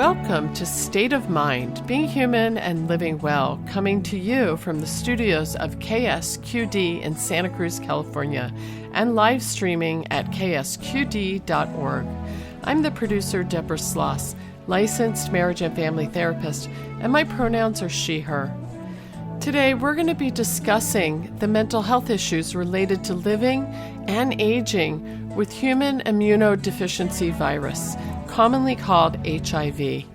Welcome to State of Mind, Being Human and Living Well, coming to you from the studios of KSQD in Santa Cruz, California, and live streaming at ksqd.org. I'm the producer, Deborah Sloss, licensed marriage and family therapist, and my pronouns are she, her. Today, we're going to be discussing the mental health issues related to living and aging with human immunodeficiency virus, commonly called HIV.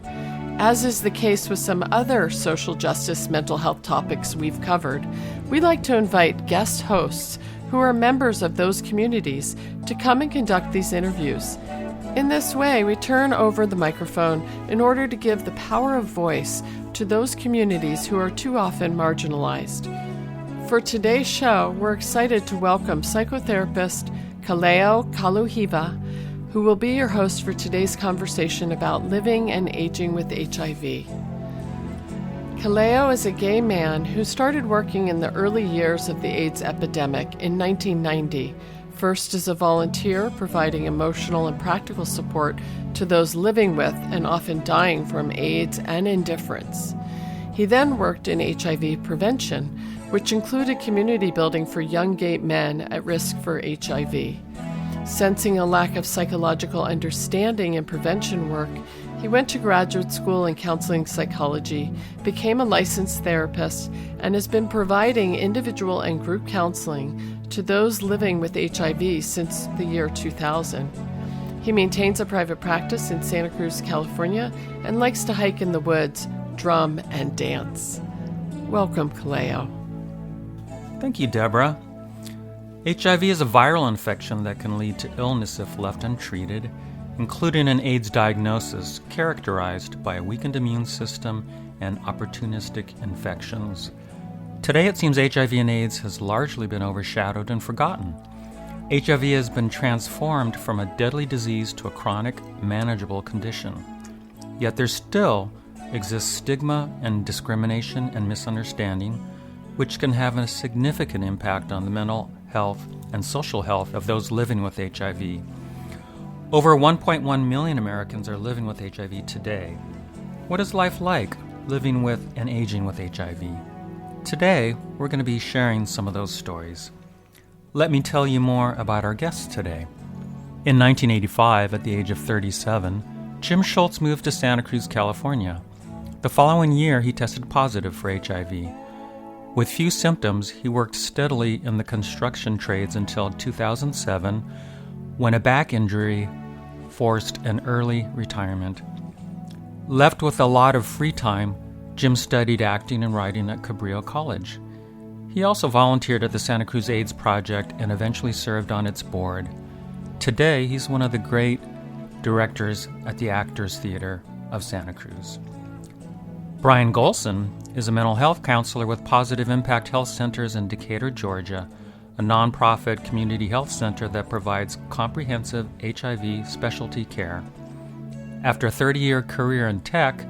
As is the case with some other social justice mental health topics we've covered, we like to invite guest hosts who are members of those communities to come and conduct these interviews. In this way, we turn over the microphone in order to give the power of voice to those communities who are too often marginalized. For today's show, we're excited to welcome psychotherapist Kaleo Kaluhiwa, who will be your host for today's conversation about living and aging with HIV. Kaleo is a gay man who started working in the early years of the AIDS epidemic in 1990, first as a volunteer providing emotional and practical support to those living with and often dying from AIDS and indifference. He then worked in HIV prevention, which included community building for young gay men at risk for HIV. Sensing a lack of psychological understanding in prevention work, he went to graduate school in counseling psychology, became a licensed therapist, and has been providing individual and group counseling to those living with HIV since the year 2000. He maintains a private practice in Santa Cruz, California, and likes to hike in the woods, drum, and dance. Welcome, Kaleo. Thank you, Deborah. HIV is a viral infection that can lead to illness if left untreated, including an AIDS diagnosis characterized by a weakened immune system and opportunistic infections. Today, it seems HIV and AIDS has largely been overshadowed and forgotten. HIV has been transformed from a deadly disease to a chronic, manageable condition. Yet there still exists stigma and discrimination and misunderstanding, which can have a significant impact on the mental health and social health of those living with HIV. Over 1.1 million Americans are living with HIV today. What is life like living with and aging with HIV? Today, we're going to be sharing some of those stories. Let me tell you more about our guests today. In 1985, at the age of 37, Jim Schultz moved to Santa Cruz, California. The following year, he tested positive for HIV. With few symptoms, he worked steadily in the construction trades until 2007, when a back injury forced an early retirement. Left with a lot of free time, Jim studied acting and writing at Cabrillo College. He also volunteered at the Santa Cruz AIDS Project and eventually served on its board. Today, he's one of the great directors at the Actors Theater of Santa Cruz. Bryan Golson is a mental health counselor with Positive Impact Health Centers in Decatur, Georgia, a nonprofit community health center that provides comprehensive HIV specialty care. After a 30-year career in tech,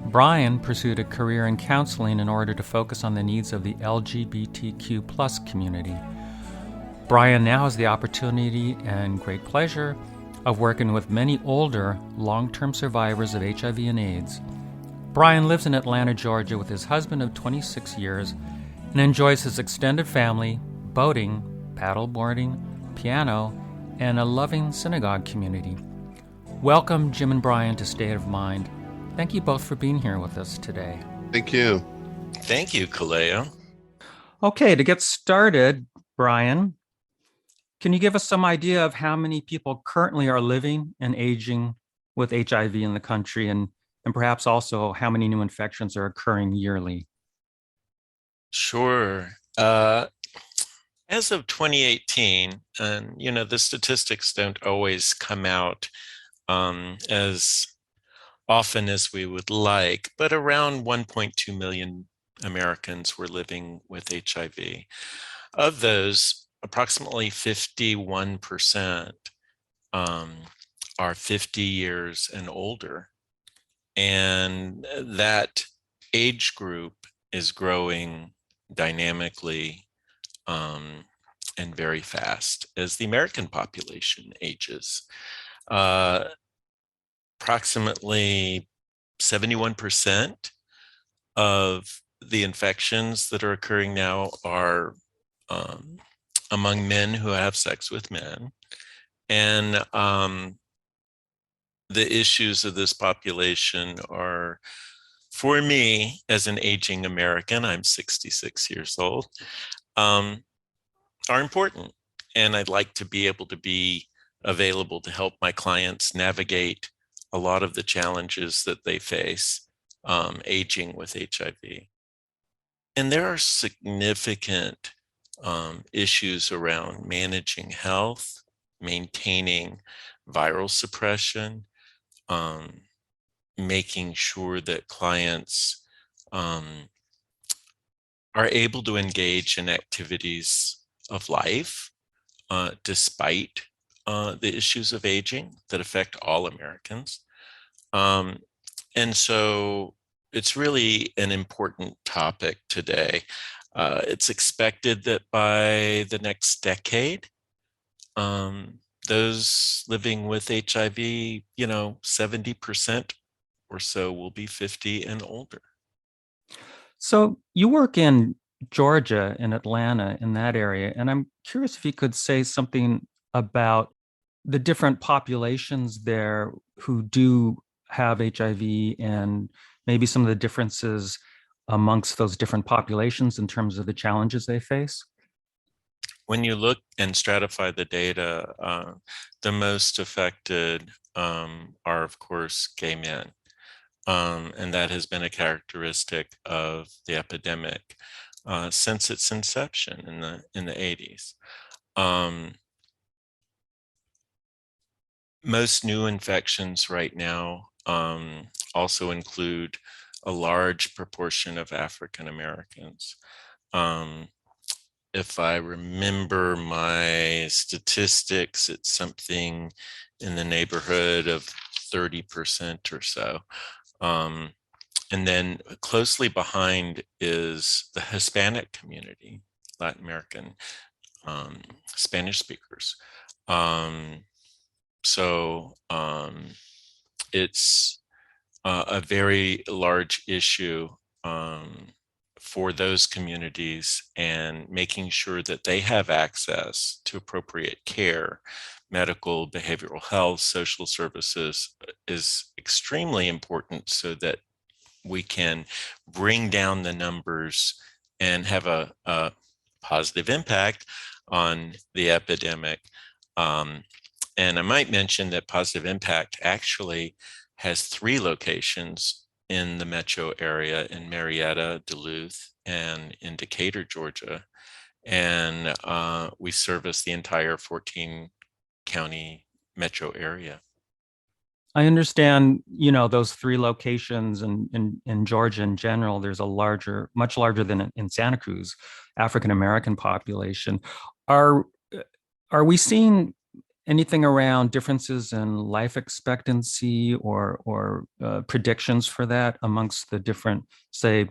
Bryan pursued a career in counseling in order to focus on the needs of the LGBTQ+ community. Bryan now has the opportunity and great pleasure of working with many older, long-term survivors of HIV and AIDS. Bryan lives in Atlanta, Georgia with his husband of 26 years and enjoys his extended family, boating, paddleboarding, piano, and a loving synagogue community. Welcome, Jim and Bryan, to State of Mind. Thank you both for being here with us today. Thank you. Thank you, Kaleo. Okay, to get started, Bryan, can you give us some idea of how many people currently are living and aging with HIV in the country, and perhaps also how many new infections are occurring yearly? Sure. As of 2018, and the statistics don't always come out as often as we would like, but around 1.2 million Americans were living with HIV. Of those, approximately 51% are 50 years and older. And that age group is growing dynamically and very fast as the American population ages. Approximately 71% of the infections that are occurring now are among men who have sex with men. And the issues of this population are, for me, as an aging American, I'm 66 years old, are important. And I'd like to be able to be available to help my clients navigate a lot of the challenges that they face aging with HIV. And there are significant issues around managing health, maintaining viral suppression, making sure that clients are able to engage in activities of life despite the issues of aging that affect all Americans. And so it's really an important topic today. It's expected that by the next decade, those living with HIV, 70% or so will be 50 and older. So you work in Georgia, in Atlanta, in that area, and I'm curious if you could say something about the different populations there who do have HIV and maybe some of the differences amongst those different populations in terms of the challenges they face. When you look and stratify the data, the most affected are, of course, gay men. And that has been a characteristic of the epidemic since its inception in the 80s. Most new infections right now also include a large proportion of African Americans. If I remember my statistics, it's something in the neighborhood of 30% or so. And then closely behind is the Hispanic community, Latin American, Spanish speakers. So it's a very large issue for those communities, and making sure that they have access to appropriate care, medical, behavioral health, social services is extremely important so that we can bring down the numbers and have a positive impact on the epidemic. And I might mention that Positive Impact actually has 3 locations in the metro area, in Marietta, Duluth, and in Decatur, Georgia. And we service the entire 14-county metro area. I understand, those 3 locations in Georgia in general, there's a much larger than in Santa Cruz, African American population. Are we seeing anything around differences in life expectancy or predictions for that amongst the different, say,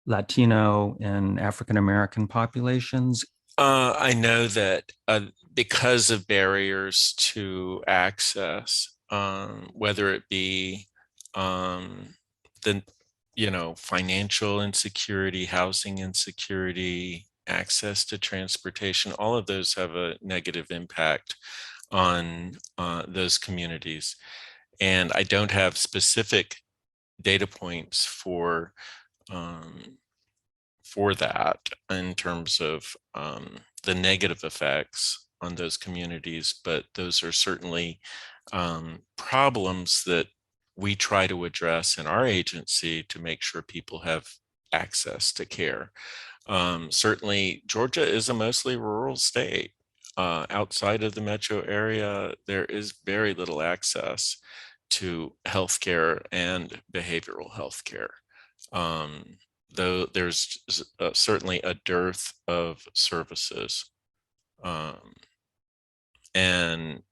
Latino and African American populations? I know that because of barriers to access, whether it be the financial insecurity, housing insecurity, access to transportation, all of those have a negative impact on those communities. And I don't have specific data points for that in terms of the negative effects on those communities, but those are certainly problems that we try to address in our agency to make sure people have access to care. Certainly, Georgia is a mostly rural state. Outside of the metro area, there is very little access to healthcare and behavioral healthcare. Though there's certainly a dearth of services. And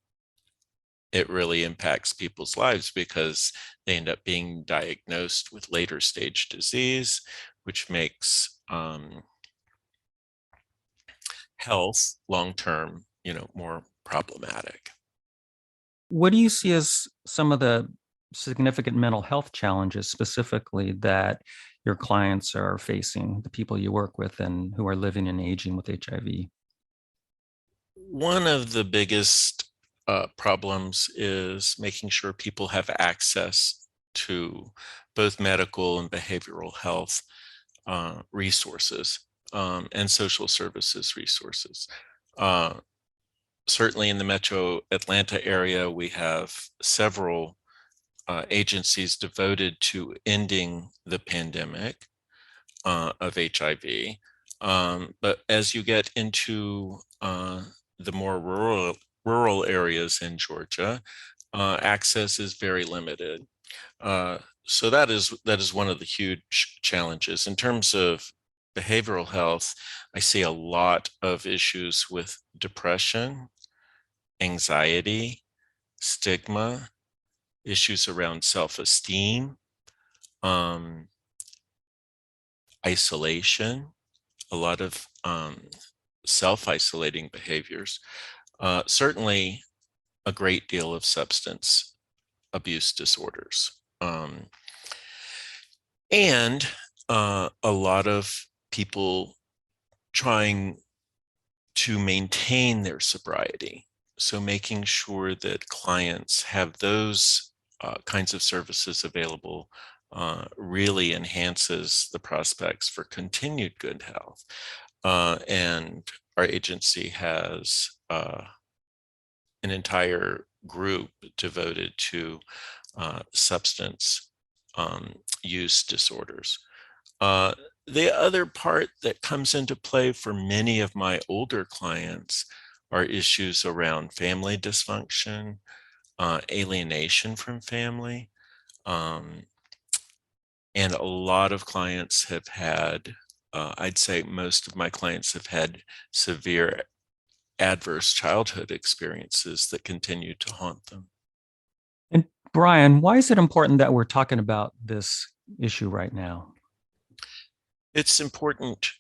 it really impacts people's lives because they end up being diagnosed with later stage disease, which makes health long-term, more problematic. What do you see as some of the significant mental health challenges specifically that your clients are facing, the people you work with and who are living and aging with HIV? One of the biggest problems is making sure people have access to both medical and behavioral health resources and social services resources. Certainly in the metro Atlanta area, we have several agencies devoted to ending the pandemic of HIV. But as you get into the more rural areas in Georgia, access is very limited. So that is one of the huge challenges. In terms of behavioral health, I see a lot of issues with depression, anxiety, stigma, issues around self-esteem, isolation, a lot of self-isolating behaviors, certainly a great deal of substance abuse disorders, and a lot of people trying to maintain their sobriety. So making sure that clients have those kinds of services available really enhances the prospects for continued good health. And our agency has an entire group devoted to substance use disorders. The other part that comes into play for many of my older clients are issues around family dysfunction, alienation from family. And a lot of clients have had, I'd say most of my clients have had severe adverse childhood experiences that continue to haunt them. And Bryan, why is it important that we're talking about this issue right now? It's important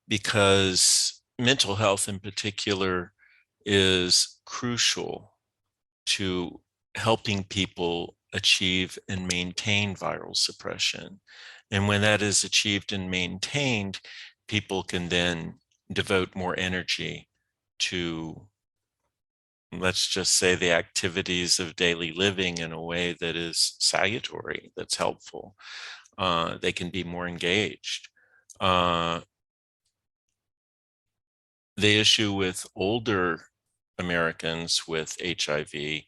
because mental health in particular is crucial to helping people achieve and maintain viral suppression. And when that is achieved and maintained, people can then devote more energy to, let's just say, the activities of daily living in a way that is salutary, that's helpful. They can be more engaged. The issue with older Americans with HIV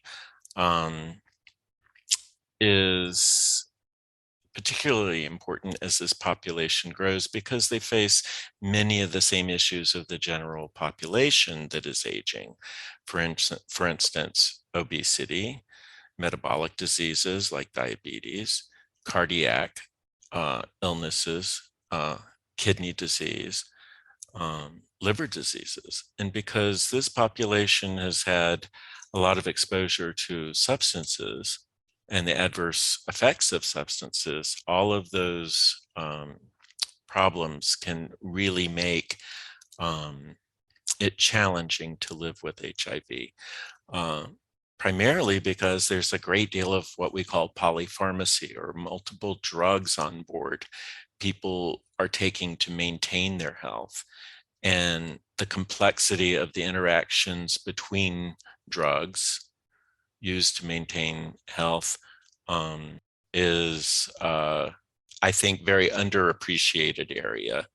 is particularly important as this population grows because they face many of the same issues of the general population that is aging. For instance, obesity, metabolic diseases like diabetes, cardiac illnesses, kidney disease, liver diseases. And because this population has had a lot of exposure to substances and the adverse effects of substances, all of those problems can really make it challenging to live with HIV. Primarily because there's a great deal of what we call polypharmacy, or multiple drugs on board people are taking to maintain their health. And the complexity of the interactions between drugs used to maintain health is, I think, very underappreciated area.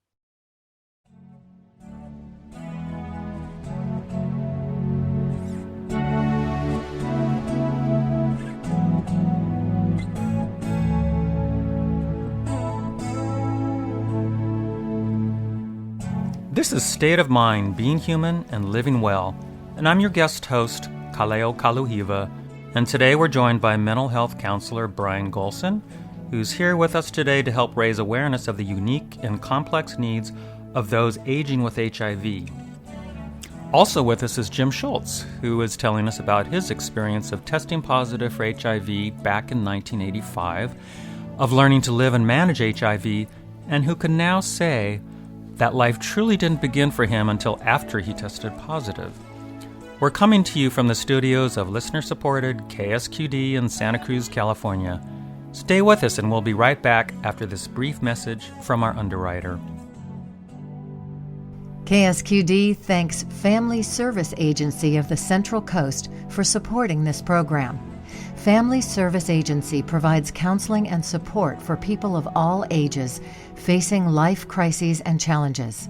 This is State of Mind, Being Human and Living Well, and I'm your guest host, Kaleo Kaluhiwa, and today we're joined by mental health counselor Bryan Golson, who's here with us today to help raise awareness of the unique and complex needs of those aging with HIV. Also with us is Jim Schultz, who is telling us about his experience of testing positive for HIV back in 1985, of learning to live and manage HIV, and who can now say that life truly didn't begin for him until after he tested positive. We're coming to you from the studios of listener-supported KSQD in Santa Cruz, California. Stay with us and we'll be right back after this brief message from our underwriter. KSQD thanks Family Service Agency of the Central Coast for supporting this program. Family Service Agency provides counseling and support for people of all ages facing life crises and challenges.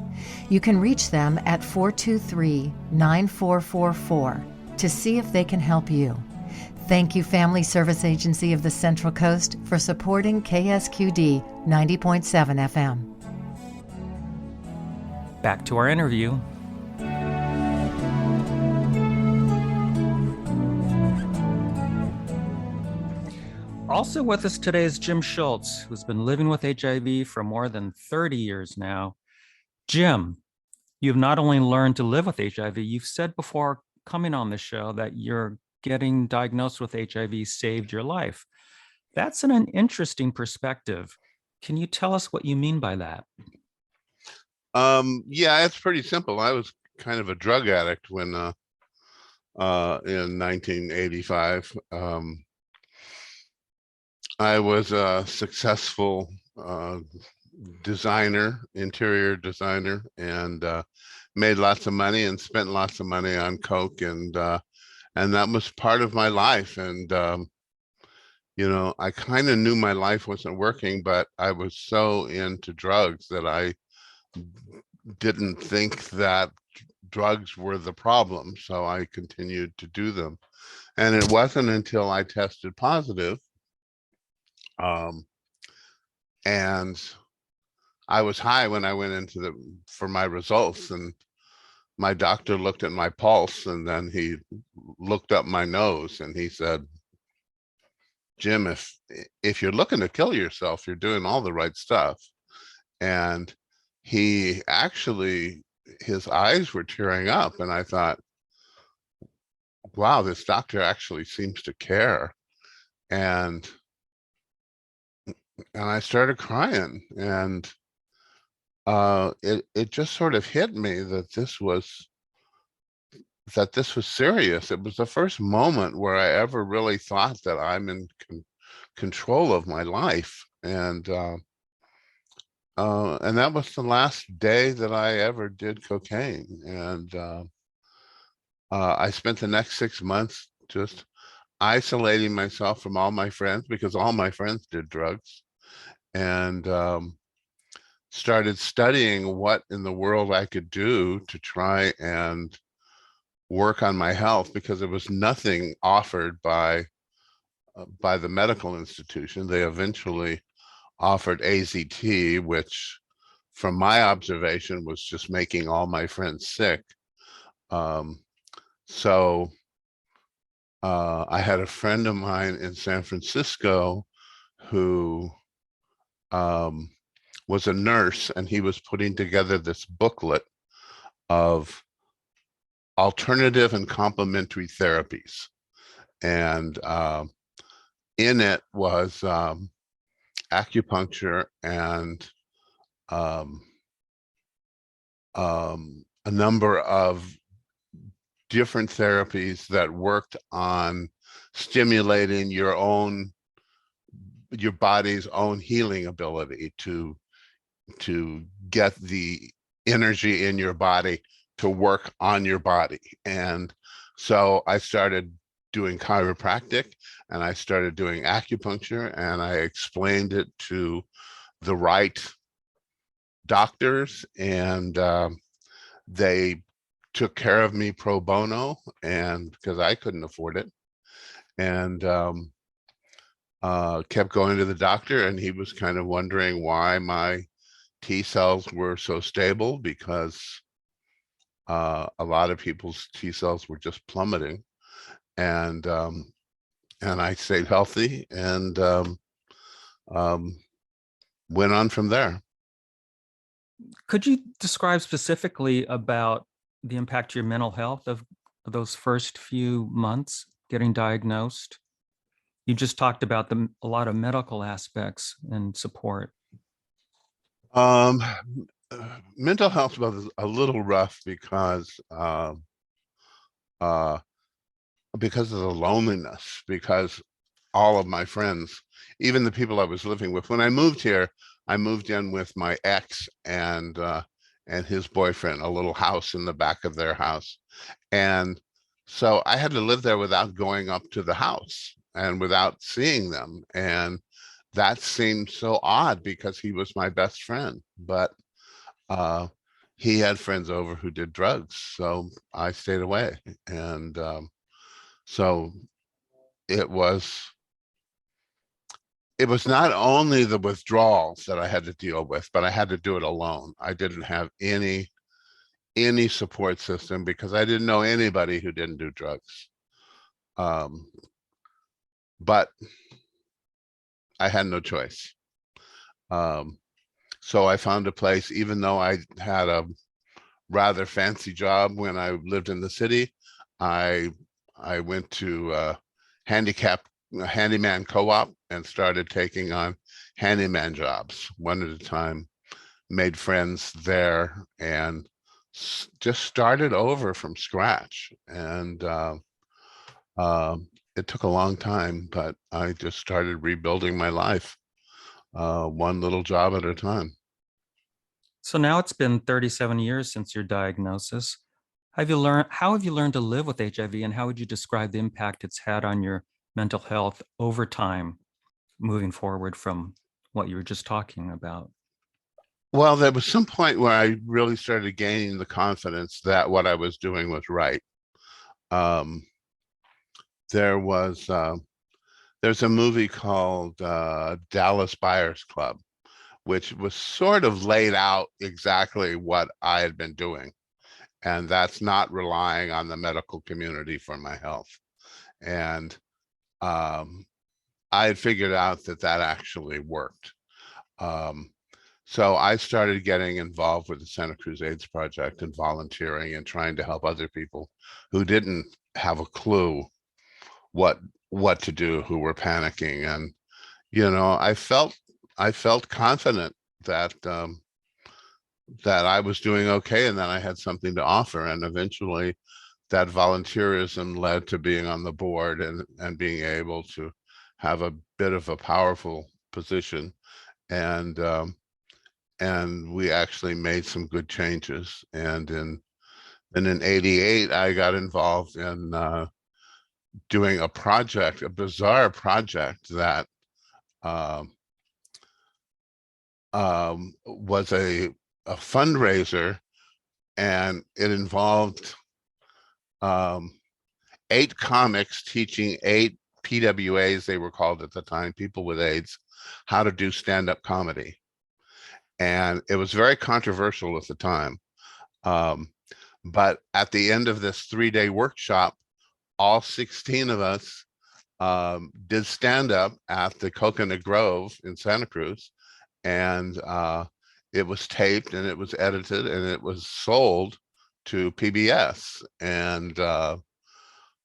You can reach them at 423-9444 to see if they can help you. Thank you, Family Service Agency of the Central Coast, for supporting KSQD 90.7 FM. Back to our interview. Also with us today is Jim Schultz, who's been living with HIV for more than 30 years now. Jim, you've not only learned to live with HIV, you've said before coming on the show that you're getting diagnosed with HIV saved your life. That's an interesting perspective. Can you tell us what you mean by that? Yeah, it's pretty simple. I was kind of a drug addict when in 1985. I was a successful designer, interior designer, and made lots of money and spent lots of money on coke, and that was part of my life. And I kind of knew my life wasn't working, but I was so into drugs that I didn't think that drugs were the problem, so I continued to do them. And it wasn't until I tested positive, and I was high when I went for my results, and my doctor looked at my pulse, and then he looked up my nose and he said, "Jim, if you're looking to kill yourself, you're doing all the right stuff." And he actually, his eyes were tearing up, and I thought, wow, this doctor actually seems to care. And I started crying, and it just sort of hit me that this was serious. It was the first moment where I ever really thought that I'm in control of my life, and that was the last day that I ever did cocaine. And I spent the next 6 months just isolating myself from all my friends, because all my friends did drugs, and started studying what in the world I could do to try and work on my health, because there was nothing offered by the medical institution. They eventually offered AZT, which from my observation was just making all my friends sick. So I had a friend of mine in San Francisco who was a nurse, and he was putting together this booklet of alternative and complementary therapies. And in it was acupuncture and a number of different therapies that worked on stimulating your body's own healing ability to get the energy in your body to work on your body. And so I started doing chiropractic, and I started doing acupuncture, and I explained it to the right doctors, and they took care of me pro bono, and because I couldn't afford it, and kept going to the doctor, and he was kind of wondering why my T cells were so stable, because a lot of people's T cells were just plummeting. And I stayed healthy, and went on from there. Could you describe specifically about the impact to your mental health of those first few months getting diagnosed? You just talked about a lot of medical aspects and support. Mental health was a little rough, because uh, because of the loneliness, because all of my friends, even the people I was living with, when I moved here, I moved in with my ex and his boyfriend, a little house in the back of their house. And so I had to live there without going up to the house and without seeing them. And that seemed so odd because he was my best friend. But he had friends over who did drugs. So I stayed away. And so it was not only the withdrawals that I had to deal with, but I had to do it alone. I didn't have any support system because I didn't know anybody who didn't do drugs. But I had no choice. So I found a place, even though I had a rather fancy job when I lived in the city. I went to handyman co-op and started taking on handyman jobs one at a time, made friends there, and just started over from scratch. And it took a long time, but I just started rebuilding my life, one little job at a time. So now it's been 37 years since your diagnosis. How have you learned to live with HIV, and how would you describe the impact it's had on your mental health over time, moving forward from what you were just talking about? Well, there was some point where I really started gaining the confidence that what I was doing was right. There's a movie called Dallas Buyers Club, which was sort of laid out exactly what I had been doing. And that's not relying on the medical community for my health. And I had figured out that actually worked. So I started getting involved with the Santa Cruz AIDS Project and volunteering and trying to help other people who didn't have a clue what to do, who were panicking. And I felt confident that that I was doing okay and that I had something to offer. And eventually that volunteerism led to being on the board and being able to have a bit of a powerful position. And we actually made some good changes. And in 88, I got involved in doing a project, a bizarre project that was a fundraiser, and it involved 8 comics teaching 8 PWAs, they were called at the time, people with AIDS, how to do stand-up comedy. And it was very controversial at the time. But at the end of this 3-day workshop, all 16 of us did stand-up at the Coconut Grove in Santa Cruz. And it was taped and it was edited and it was sold to PBS, and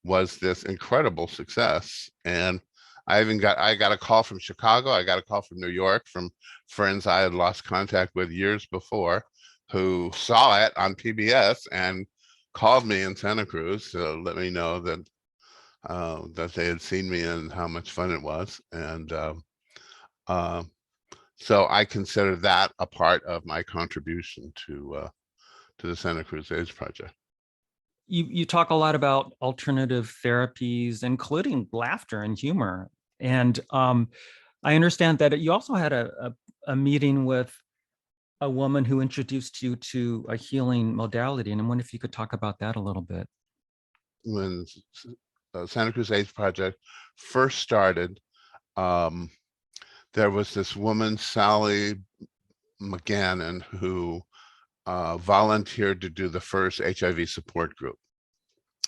was this incredible success. And I got a call from Chicago. I got a call from New York from friends I had lost contact with years before, who saw it on PBS and called me in Santa Cruz to let me know that that they had seen me and how much fun it was. And so I consider that a part of my contribution to the Santa Cruz AIDS Project. You talk a lot about alternative therapies, including laughter and humor. And I understand that you also had a meeting with a woman who introduced you to a healing modality. And I wonder if you could talk about that a little bit. When Santa Cruz AIDS Project first started, there was this woman, Sally McGannon, who volunteered to do the first HIV support group.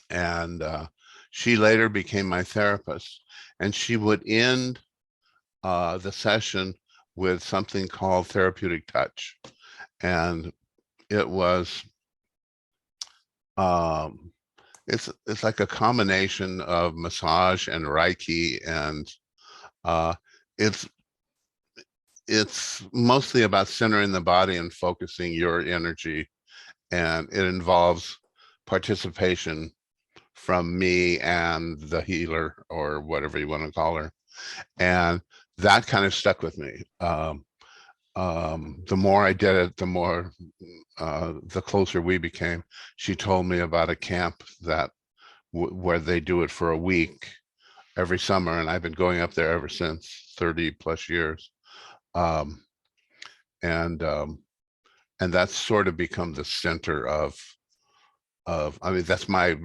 And she later became my therapist. And she would end the session with something called therapeutic touch. And it was, it's like a combination of massage and Reiki, and it's mostly about centering the body and focusing your energy, and it involves participation from me and the healer, or whatever you want to call her. And that kind of stuck with me. The more I did it, the closer we became. She told me about a camp that where they do it for a week every summer, and I've been going up there ever since, 30 plus years. Um, and that's sort of become the center of I mean, that's my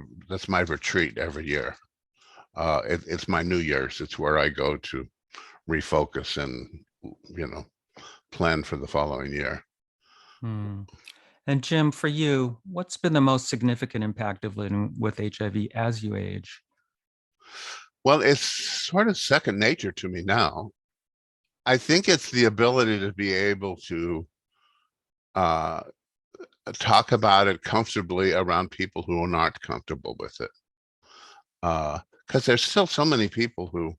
retreat every year. It's my New Year's. It's where I go to refocus and, plan for the following year. Hmm. And Jim, for you, what's been the most significant impact of living with HIV as you age? Well, it's sort of second nature to me now. I think it's the ability to be able to talk about it comfortably around people who are not comfortable with it. Because there's still so many people who,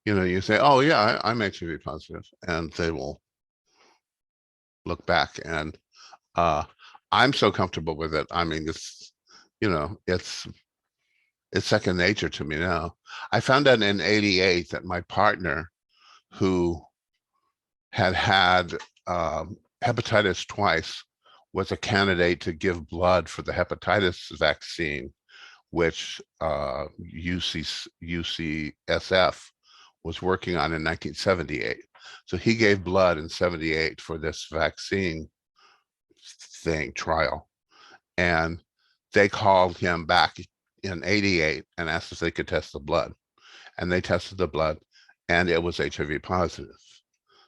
you say, oh yeah, I'm HIV positive, and they will look back, and I'm so comfortable with it. I mean, it's second nature to me now. I found out in '88 that my partner, who had hepatitis twice, was a candidate to give blood for the hepatitis vaccine, which UCSF was working on in 1978. So he gave blood in '78 for this vaccine trial. And they called him back in '88 and asked if they could test the blood. And they tested the blood, and it was HIV positive.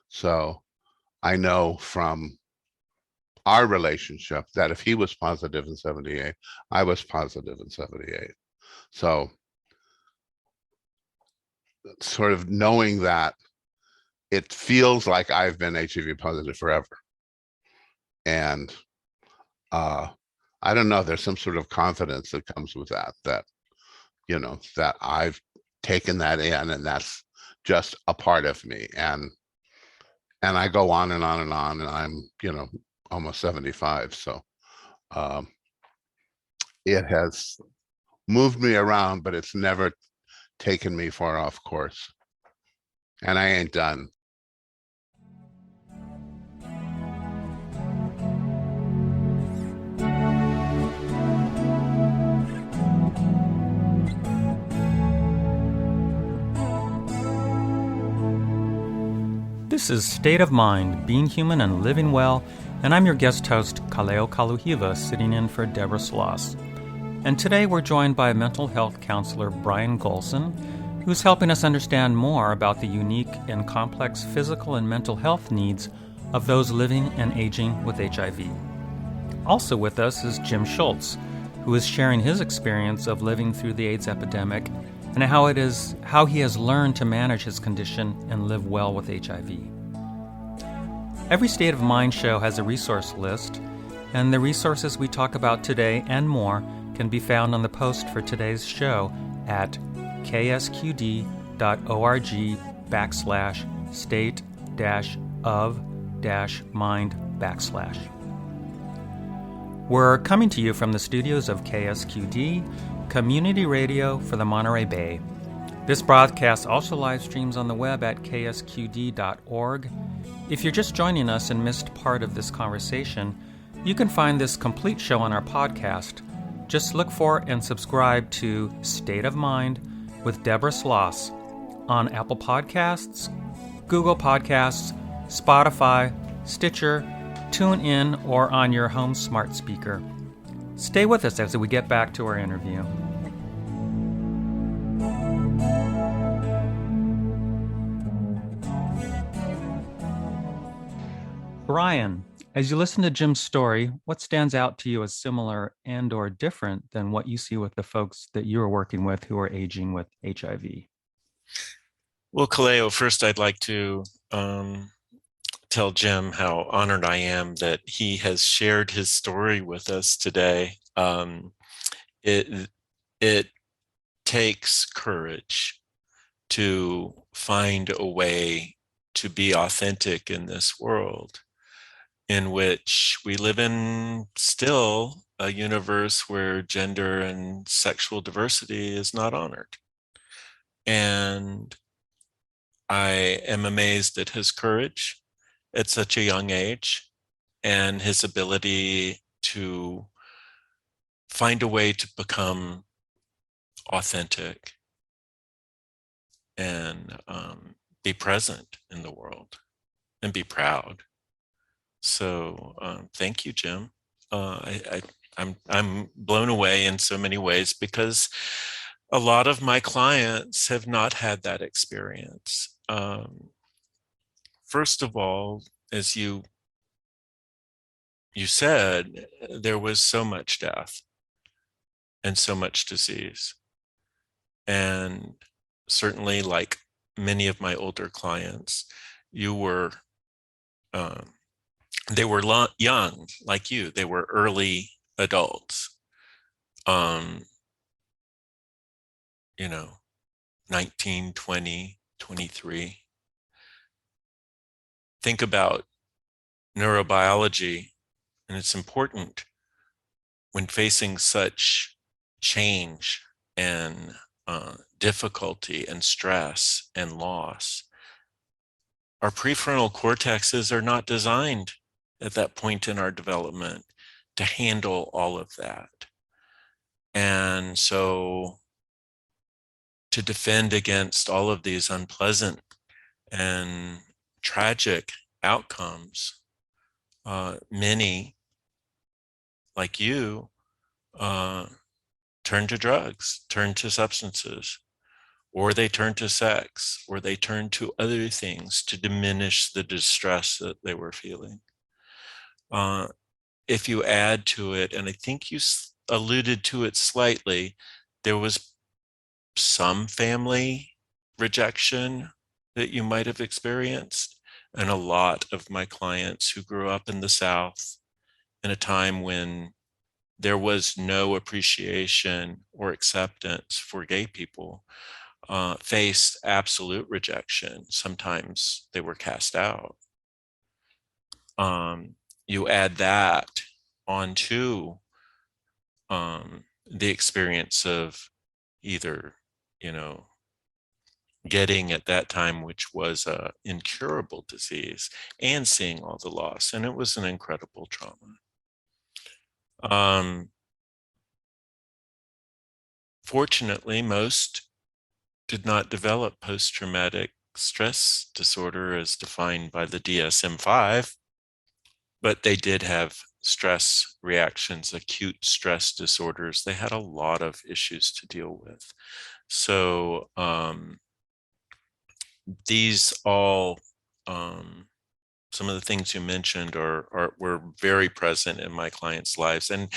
So I know from our relationship that if he was positive in '78, I was positive in '78. So sort of knowing that, it feels like I've been HIV positive forever. And I don't know, there's some sort of confidence that comes with that that I've taken that in, and that's just a part of me. And I go on and on and on, and I'm, almost 75. So it has moved me around, but it's never taken me far off course. And I ain't done. This is State of Mind, Being Human and Living Well, and I'm your guest host, Kaleo Kaluhiwa, sitting in for Deborah Sloss. And today we're joined by mental health counselor Bryan Golson, who's helping us understand more about the unique and complex physical and mental health needs of those living and aging with HIV. Also with us is Jim Schultz, who is sharing his experience of living through the AIDS epidemic and how he has learned to manage his condition and live well with HIV. Every State of Mind show has a resource list, and the resources we talk about today and more can be found on the post for today's show at ksqd.org/state-of-mind/. We're coming to you from the studios of KSQD, community radio for the Monterey Bay. This broadcast also live streams on the web at ksqd.org. If you're just joining us and missed part of this conversation, you can find this complete show on our podcast. Just look for and subscribe to State of Mind with Deborah Sloss on Apple Podcasts, Google Podcasts, Spotify, Stitcher, TuneIn, or on your home smart speaker. Stay with us as we get back to our interview. Bryan, as you listen to Jim's story, what stands out to you as similar and or different than what you see with the folks that you are working with who are aging with HIV? Well, Kaleo, first I'd like to tell Jim how honored I am that he has shared his story with us today. It takes courage to find a way to be authentic in this world in which we live in still a universe where gender and sexual diversity is not honored. And I am amazed at his courage at such a young age and his ability to find a way to become authentic and be present in the world and be proud. So thank you, Jim. I'm blown away in so many ways because a lot of my clients have not had that experience. First of all, as you said, there was so much death and so much disease. And certainly, like many of my older clients, you were, they were young, like you, they were early adults, you know, 19, 20, 23. Think about neurobiology, and it's important when facing such change and difficulty and stress and loss. Our prefrontal cortexes are not designed at that point in our development to handle all of that. And so to defend against all of these unpleasant and tragic outcomes, many, like you, turn to drugs, turn to substances, or they turn to sex, or they turn to other things to diminish the distress that they were feeling. If you add to it, and I think you alluded to it slightly, there was some family rejection that you might have experienced. And a lot of my clients who grew up in the South in a time when there was no appreciation or acceptance for gay people faced absolute rejection. Sometimes they were cast out. You add that onto the experience of either, getting at that time, which was an incurable disease, and seeing all the loss. And it was an incredible trauma. Fortunately, most did not develop post-traumatic stress disorder as defined by the DSM-5, but they did have stress reactions, acute stress disorders. They had a lot of issues to deal with. So these all, some of the things you mentioned were very present in my clients' lives. And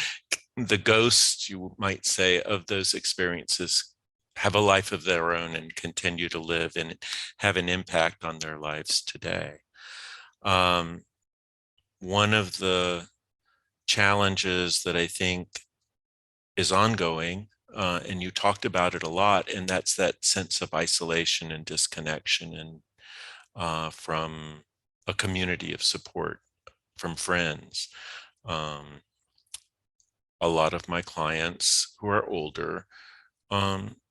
the ghosts, you might say, of those experiences have a life of their own and continue to live and have an impact on their lives today. One of the challenges that I think is ongoing, and you talked about it a lot, and that's that sense of isolation and disconnection and from a community of support from friends. A lot of my clients who are older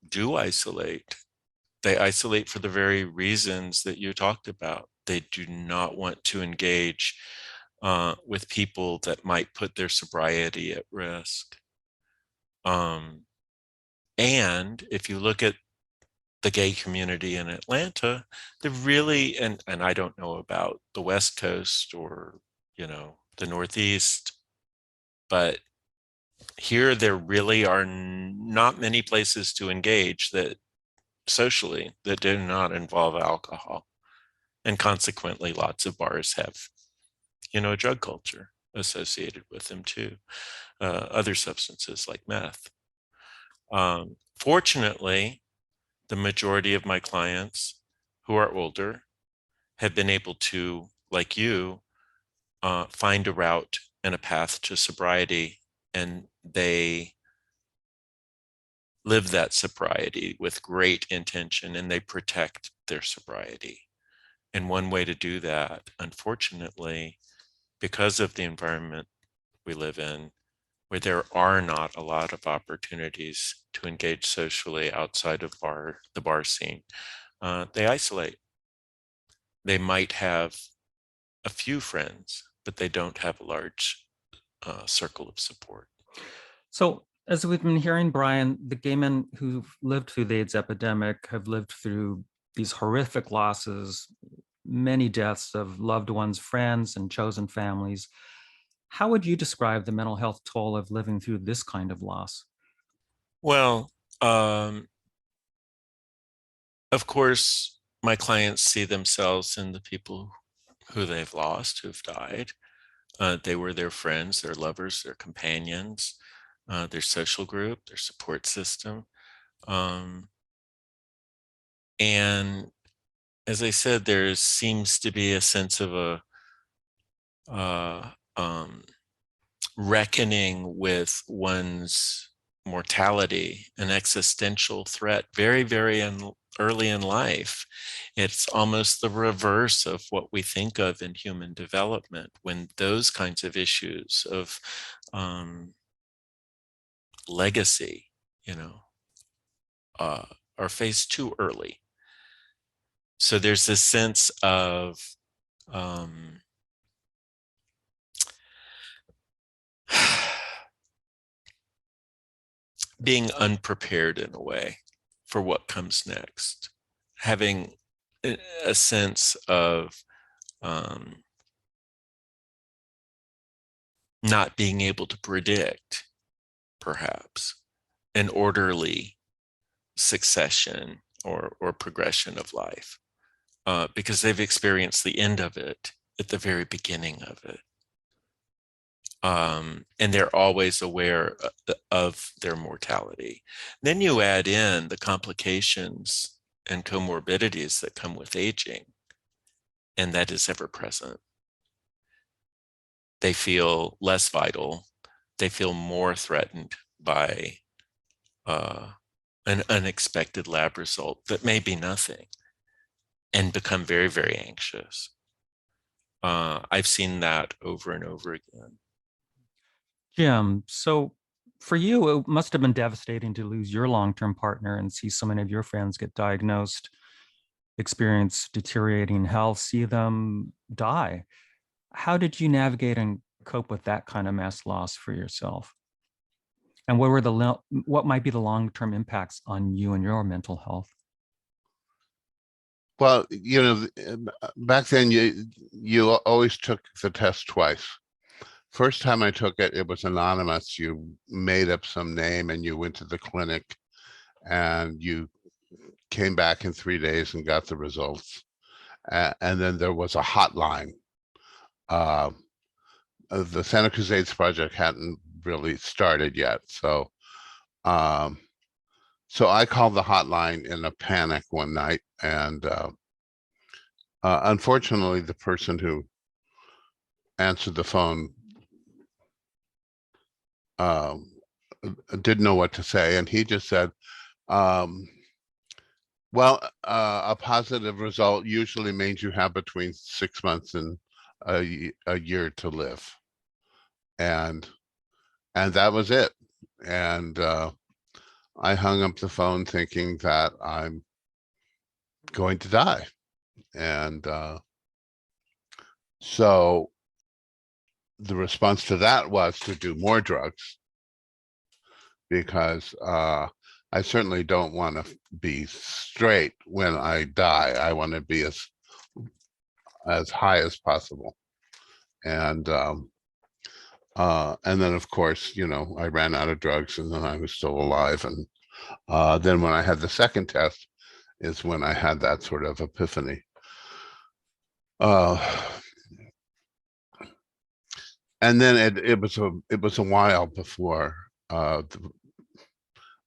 do isolate. They isolate for the very reasons that you talked about. They do not want to engage with people that might put their sobriety at risk. And if you look at the gay community in Atlanta, they really, and I don't know about the West Coast or, the Northeast, but here there really are not many places to engage that socially that do not involve alcohol. And consequently, lots of bars have, a drug culture associated with them too. Other substances like meth. Fortunately, the majority of my clients who are older have been able to, like you, find a route and a path to sobriety, and they live that sobriety with great intention, and they protect their sobriety. And one way to do that, unfortunately, because of the environment we live in, where there are not a lot of opportunities to engage socially outside of the bar scene, they isolate. They might have a few friends, but they don't have a large circle of support. So, as we've been hearing, Bryan, the gay men who've lived through the AIDS epidemic have lived through these horrific losses, many deaths of loved ones, friends, and chosen families. How would you describe the mental health toll of living through this kind of loss? Well, of course, my clients see themselves in the people who they've lost, who've died. They were their friends, their lovers, their companions, their social group, their support system. And as I said, there seems to be a sense of a reckoning with one's mortality, an existential threat, very, very early in life. It's almost the reverse of what we think of in human development, when those kinds of issues of legacy, are faced too early. So there's this sense of being unprepared in a way for what comes next, having a sense of not being able to predict, perhaps, an orderly succession or progression of life, because they've experienced the end of it at the very beginning of it. And they're always aware of their mortality. Then you add in the complications and comorbidities that come with aging, and that is ever present. They feel less vital. They feel more threatened by an unexpected lab result that may be nothing, and become very, very anxious. I've seen that over and over again. Jim, so for you, it must have been devastating to lose your long-term partner and see so many of your friends get diagnosed, experience deteriorating health, see them die. How did you navigate and cope with that kind of mass loss for yourself? And what might be the long-term impacts on you and your mental health? Well, back then you always took the test twice. First time I took it, it was anonymous. You made up some name and you went to the clinic and you came back in 3 days and got the results. And then there was a hotline. The Santa Cruz AIDS Project hadn't really started yet. So I called the hotline in a panic one night, and unfortunately, the person who answered the phone didn't know what to say, and he just said, well, a positive result usually means you have between 6 months and a year to live. And that was it. And I hung up the phone thinking that I'm going to die. And so the response to that was to do more drugs, because I certainly don't want to be straight when I die. I want to be as high as possible. And then, of course, I ran out of drugs, and then I was still alive. And then when I had the second test is when I had that sort of epiphany. And then it was a while before. I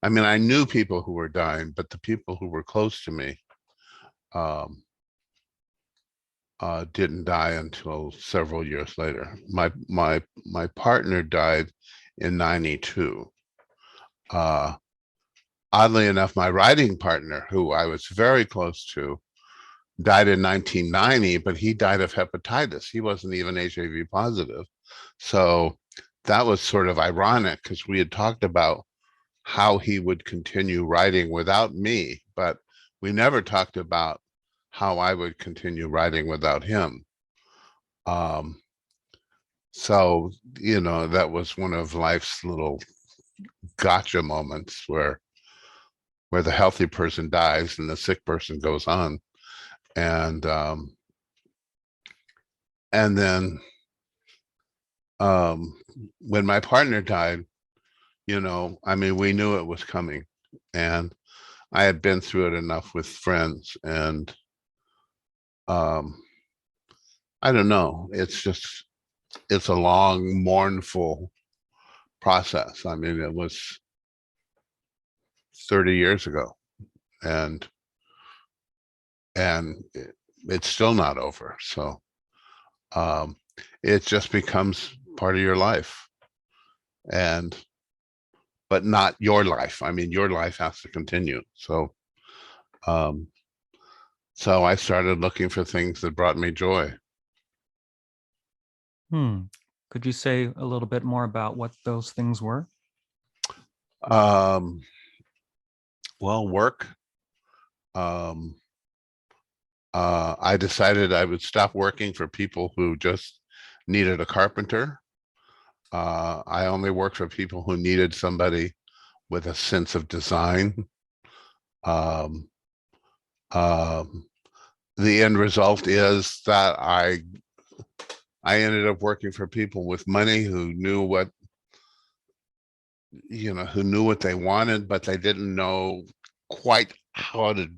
mean, I knew people who were dying, but the people who were close to me didn't die until several years later. My partner died in '92. Oddly enough, my writing partner, who I was very close to, died in 1990, but he died of hepatitis. He wasn't even HIV positive. So that was sort of ironic because we had talked about how he would continue writing without me, but we never talked about how I would continue writing without him. So, that was one of life's little gotcha moments where the healthy person dies and the sick person goes on. And then when my partner died, we knew it was coming, and I had been through it enough with friends, and I don't know, it's a long, mournful process. It was 30 years ago, and it's still not over. So it just becomes part of your life, but not your life. Your life has to continue. So I started looking for things that brought me joy. Could you say a little bit more about what those things were? Well, work. I decided I would stop working for people who just needed a carpenter. I only worked for people who needed somebody with a sense of design. The end result is that I ended up working for people with money who knew what they wanted, but they didn't know quite how to.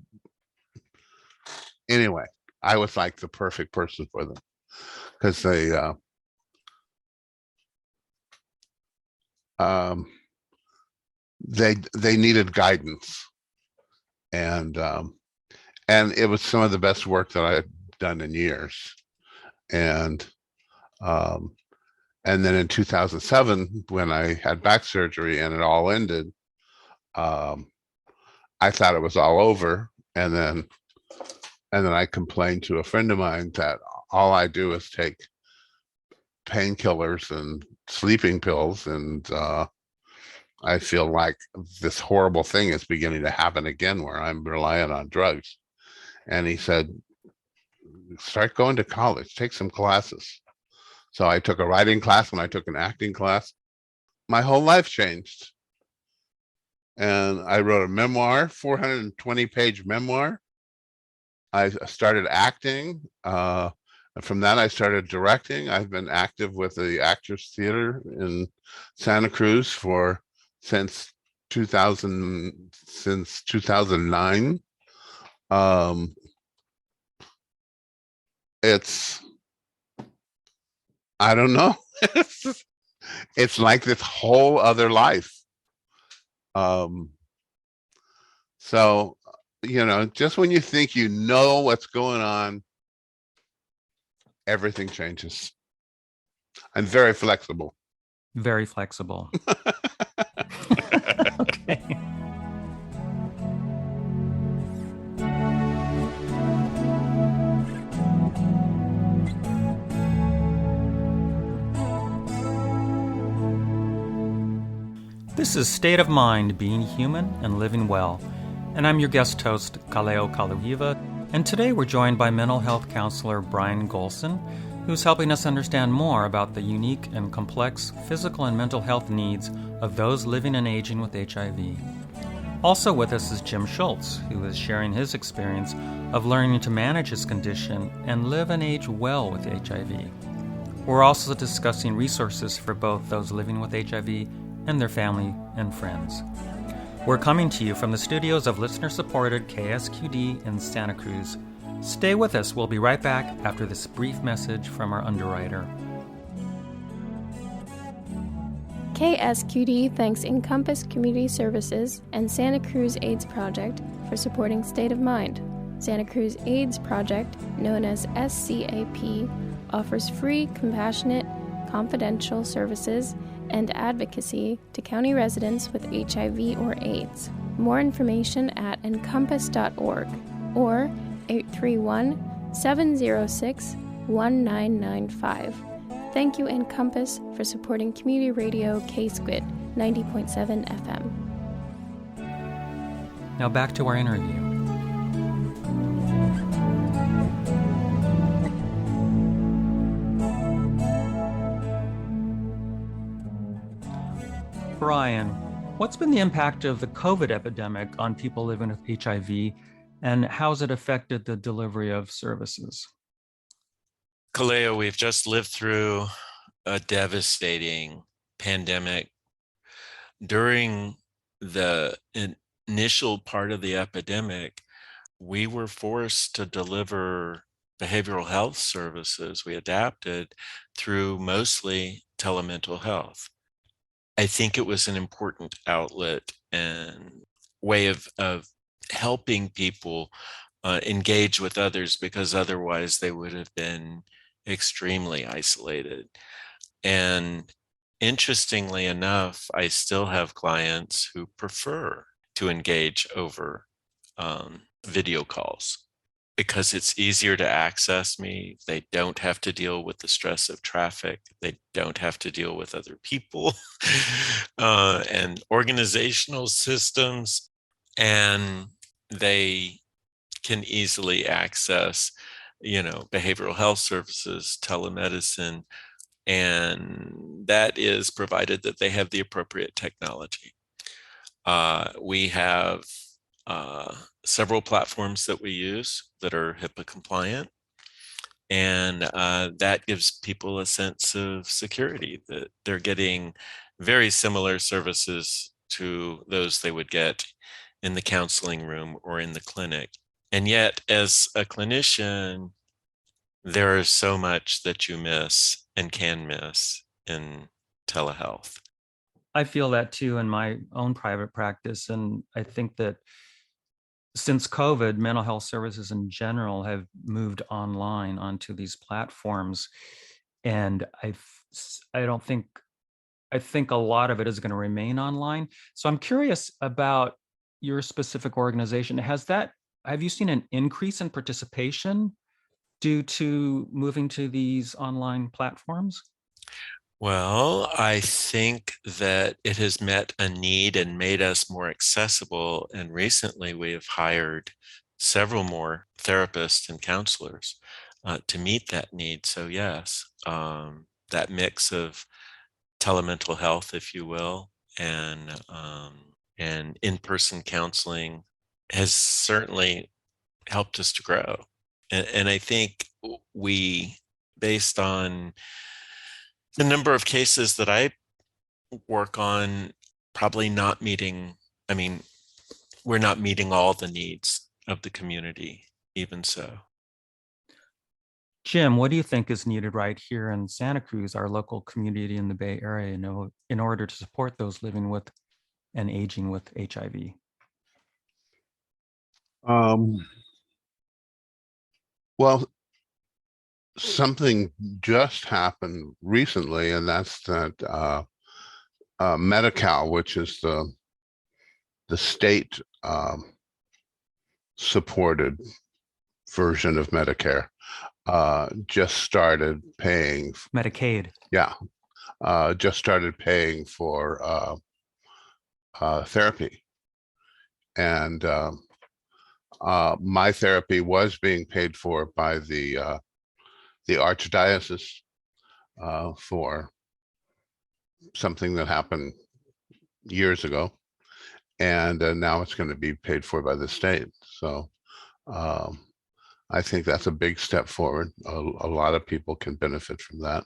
Anyway, I was like the perfect person for them because they needed guidance, and it was some of the best work that I had done in years. And then in 2007, when I had back surgery and it all ended, I thought it was all over. And then I complained to a friend of mine that all I do is take painkillers and sleeping pills, and I feel like this horrible thing is beginning to happen again where I'm reliant on drugs. And he said, start going to college, take some classes. So I took a writing class and I took an acting class. My whole life changed. And I wrote a memoir, 420-page memoir. I started acting. From that, I started directing. I've been active with the Actors Theater in Santa Cruz since 2009. I don't know. It's like this whole other life. So, just when you think you know what's going on, everything changes. I'm very flexible. Very flexible. Okay. This is State of Mind, Being Human and Living Well, and I'm your guest host, Kaleo Kaluhiwa, and today we're joined by mental health counselor Bryan Golson, who's helping us understand more about the unique and complex physical and mental health needs of those living and aging with HIV. Also with us is Jim Schultz, who is sharing his experience of learning to manage his condition and live and age well with HIV. We're also discussing resources for both those living with HIV and their family and friends. We're coming to you from the studios of listener-supported KSQD in Santa Cruz. Stay with us. We'll be right back after this brief message from our underwriter. KSQD thanks Encompass Community Services and Santa Cruz AIDS Project for supporting State of Mind. Santa Cruz AIDS Project, known as SCAP, offers free, compassionate, confidential services and advocacy to county residents with HIV or AIDS. More information at encompass.org or 831-706-1995. Thank you, Encompass, for supporting community radio K-Squid 90.7 FM. Now back to our interview. Bryan, what's been the impact of the COVID epidemic on people living with HIV, and how's it affected the delivery of services? Kaleo, we've just lived through a devastating pandemic. During the initial part of the epidemic, we were forced to deliver behavioral health services. We adapted through mostly telemental health. I think it was an important outlet and way of helping people engage with others, because otherwise they would have been extremely isolated. And interestingly enough, I still have clients who prefer to engage over video calls because it's easier to access me. They don't have to deal with the stress of traffic. They don't have to deal with other people and organizational systems. And they can easily access, behavioral health services, telemedicine, and that is provided that they have the appropriate technology. We have several platforms that we use that are HIPAA compliant, and that gives people a sense of security that they're getting very similar services to those they would get in the counseling room or in the clinic. And yet, as a clinician, there is so much that you miss and can miss in telehealth. I feel that too in my own private practice. And I think that since COVID, mental health services in general have moved online onto these platforms. And I think a lot of it is going to remain online. So I'm curious about your specific organization. Have you seen an increase in participation due to moving to these online platforms? Well, I think that it has met a need and made us more accessible. And recently we have hired several more therapists and counselors to meet that need. So yes, that mix of telemental health, if you will, and in-person counseling has certainly helped us to grow. And I think based on the number of cases that I work on, we're not meeting all the needs of the community, even so. Jim, what do you think is needed right here in Santa Cruz, our local community in the Bay Area, in order to support those living with and aging with HIV? Well, something just happened recently, and that's that Medi-Cal, which is the state supported version of Medicare, just started paying Medicaid. Yeah, just started paying for therapy, and my therapy was being paid for by the archdiocese for something that happened years ago, and now it's going to be paid for by the state. So I think that's a big step forward. A lot of people can benefit from that.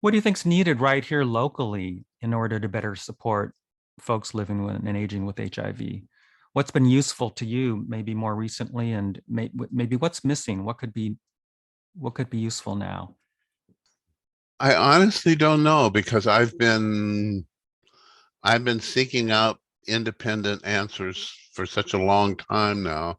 What do you think is needed right here locally in order to better support folks living with and aging with HIV? What's been useful to you maybe more recently, and maybe what's missing? What could be useful now? I honestly don't know, because I've been seeking out independent answers for such a long time now.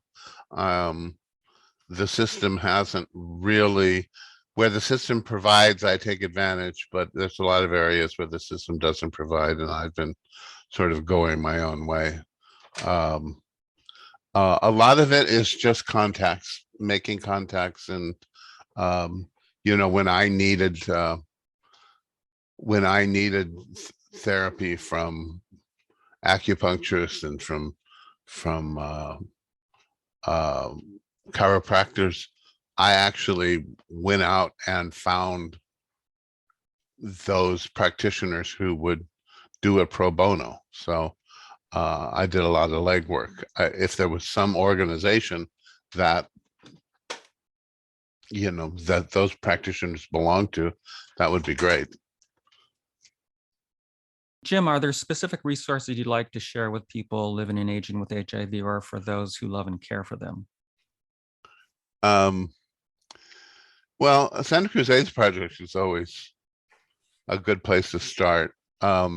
The system hasn't really, where the system provides, I take advantage, but there's a lot of areas where the system doesn't provide, and I've been sort of going my own way. A lot of it is just contacts, making contacts, and when I needed therapy from acupuncturists and from chiropractors, I actually went out and found those practitioners who would do it pro bono. So I did a lot of legwork. If there was some organization that that those practitioners belong to, that would be great. Jim, are there specific resources you'd like to share with people living and aging with HIV, or for those who love and care for them? Well, Santa Cruz AIDS Project is always a good place to start. I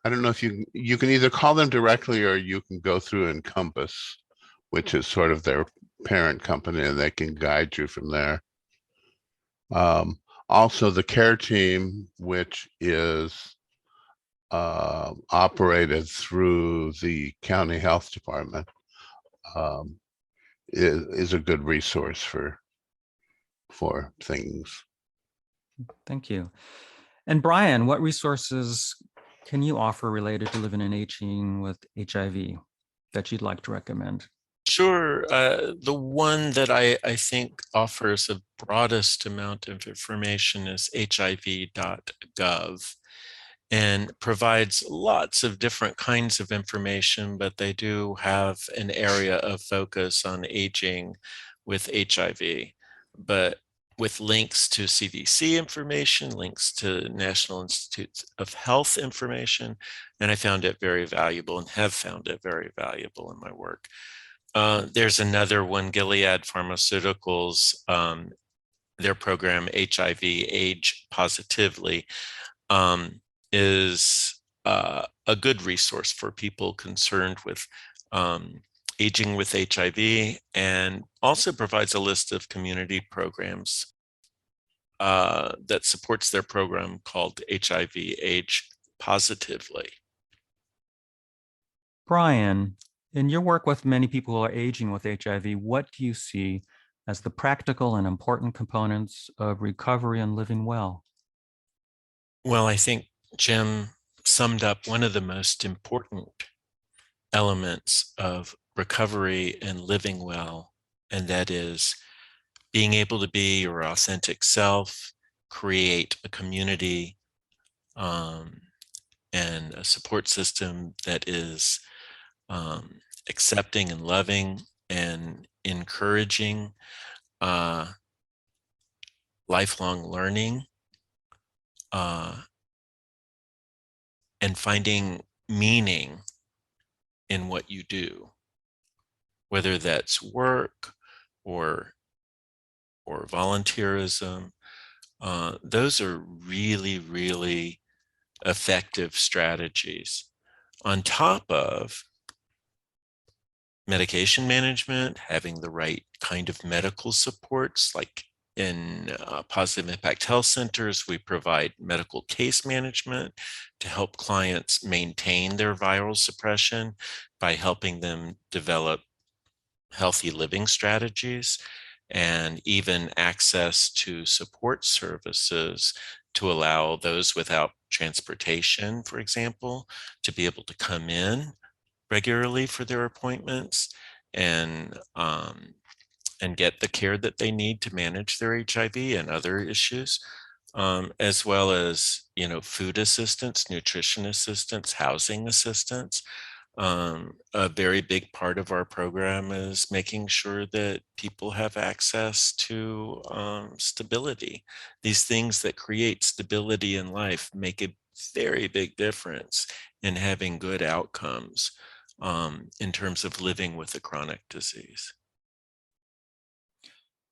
don't know if you can either call them directly, or you can go through Encompass, which is sort of their parent company, and they can guide you from there. Also, the care team, which is operated through the county health department, is a good resource for things. Thank you. And Bryan, what resources can you offer related to living and aging with HIV that you'd like to recommend? Sure. The one that I think offers the broadest amount of information is hiv.gov, and provides lots of different kinds of information, but they do have an area of focus on aging with HIV, but with links to CDC information, links to National Institutes of Health information, and I found it very valuable and have found it very valuable in my work. There's another one, Gilead Pharmaceuticals, their program HIV Age Positively, is a good resource for people concerned with aging with HIV, and also provides a list of community programs that supports their program called HIV Age Positively. Bryan, in your work with many people who are aging with HIV, what do you see as the practical and important components of recovery and living well? Well, I think Jim summed up one of the most important elements of recovery and living well, and that is being able to be your authentic self, create a community and a support system that is accepting and loving and encouraging lifelong learning, and finding meaning in what you do, whether that's work or volunteerism. Those are really, really effective strategies, on top of medication management, having the right kind of medical supports. Like in Positive Impact Health Centers, we provide medical case management to help clients maintain their viral suppression by helping them develop healthy living strategies, and even access to support services to allow those without transportation, for example, to be able to come in regularly for their appointments and get the care that they need to manage their HIV and other issues, as well as, food assistance, nutrition assistance, housing assistance. A very big part of our program is making sure that people have access to stability. These things that create stability in life make a very big difference in having good outcomes in terms of living with a chronic disease.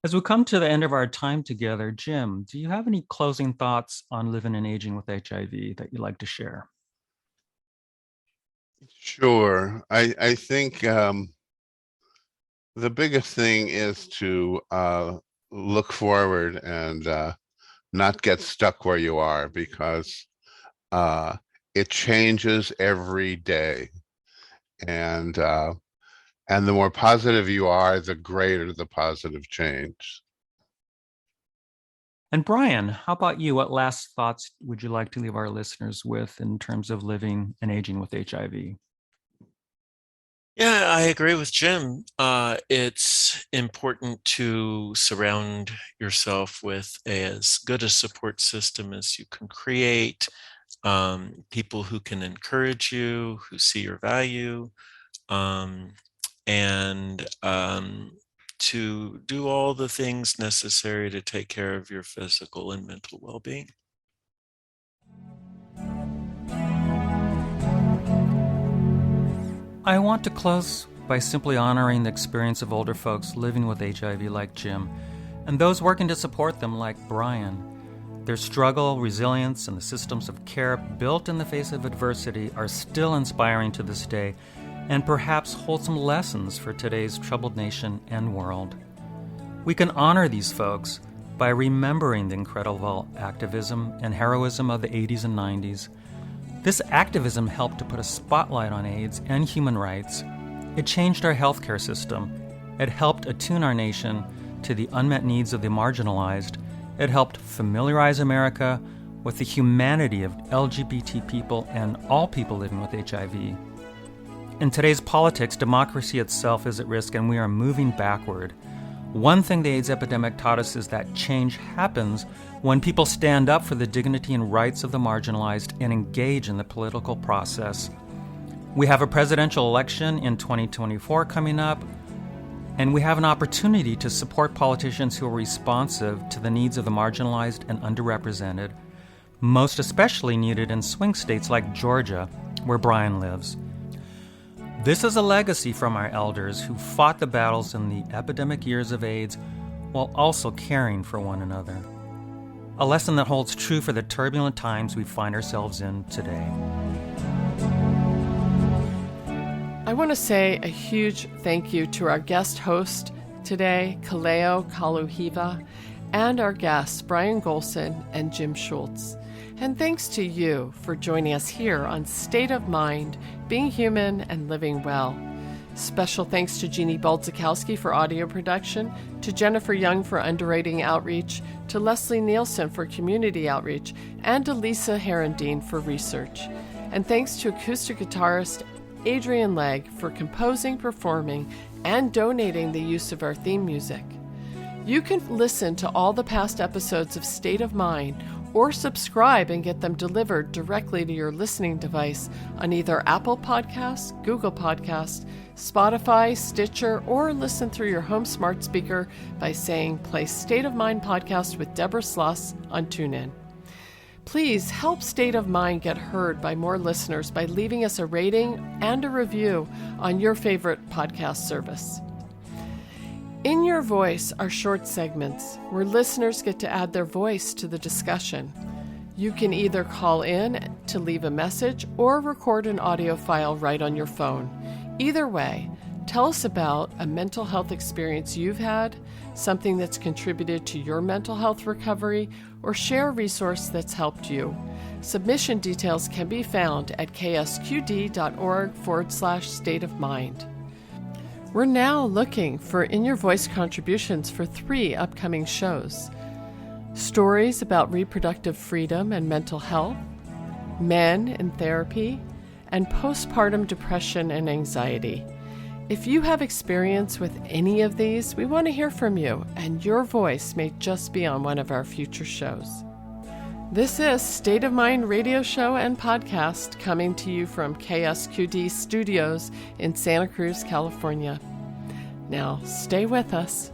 As we come to the end of our time together, Jim, do you have any closing thoughts on living and aging with HIV that you'd like to share? Sure. I think the biggest thing is to look forward and not get stuck where you are, because it changes every day. And the more positive you are, the greater the positive change. And Bryan, how about you? What last thoughts would you like to leave our listeners with in terms of living and aging with HIV? Yeah, I agree with Jim. It's important to surround yourself with as good a support system as you can create, people who can encourage you, who see your value, and to do all the things necessary to take care of your physical and mental well-being. I want to close by simply honoring the experience of older folks living with HIV like Jim, and those working to support them like Bryan. Their struggle, resilience, and the systems of care built in the face of adversity are still inspiring to this day, and perhaps hold some lessons for today's troubled nation and world. We can honor these folks by remembering the incredible activism and heroism of the 80s and 90s. This activism helped to put a spotlight on AIDS and human rights. It changed our healthcare system. It helped attune our nation to the unmet needs of the marginalized. It helped familiarize America with the humanity of LGBT people and all people living with HIV. In today's politics, democracy itself is at risk, and we are moving backward. One thing the AIDS epidemic taught us is that change happens when people stand up for the dignity and rights of the marginalized and engage in the political process. We have a presidential election in 2024 coming up, and we have an opportunity to support politicians who are responsive to the needs of the marginalized and underrepresented, most especially needed in swing states like Georgia, where Bryan lives. This is a legacy from our elders who fought the battles in the epidemic years of AIDS while also caring for one another. A lesson that holds true for the turbulent times we find ourselves in today. I want to say a huge thank you to our guest host today, Kaleo Kaluhiwa, and our guests, Bryan Golson and Jim Schultz. And thanks to you for joining us here on State of Mind, Being Human and Living Well. Special thanks to Jeannie Boldzikowski for audio production, to Jennifer Young for underwriting outreach, to Leslie Nielsen for community outreach, and to Lisa Herendine for research. And thanks to acoustic guitarist Adrian Legg for composing, performing, and donating the use of our theme music. You can listen to all the past episodes of State of Mind or subscribe and get them delivered directly to your listening device on either Apple Podcasts, Google Podcasts, Spotify, Stitcher, or listen through your home smart speaker by saying play State of Mind Podcast with Deborah Sloss on TuneIn. Please help State of Mind get heard by more listeners by leaving us a rating and a review on your favorite podcast service. In Your Voice are short segments where listeners get to add their voice to the discussion. You can either call in to leave a message or record an audio file right on your phone. Either way, tell us about a mental health experience you've had, something that's contributed to your mental health recovery, or share a resource that's helped you. Submission details can be found at ksqd.org/state of mind. We're now looking for In Your Voice contributions for 3 upcoming shows: Stories about Reproductive Freedom and Mental Health, Men in Therapy, and Postpartum Depression and Anxiety. If you have experience with any of these, we want to hear from you, and your voice may just be on one of our future shows. This is State of Mind radio show and podcast coming to you from KSQD Studios in Santa Cruz, California. Now, stay with us.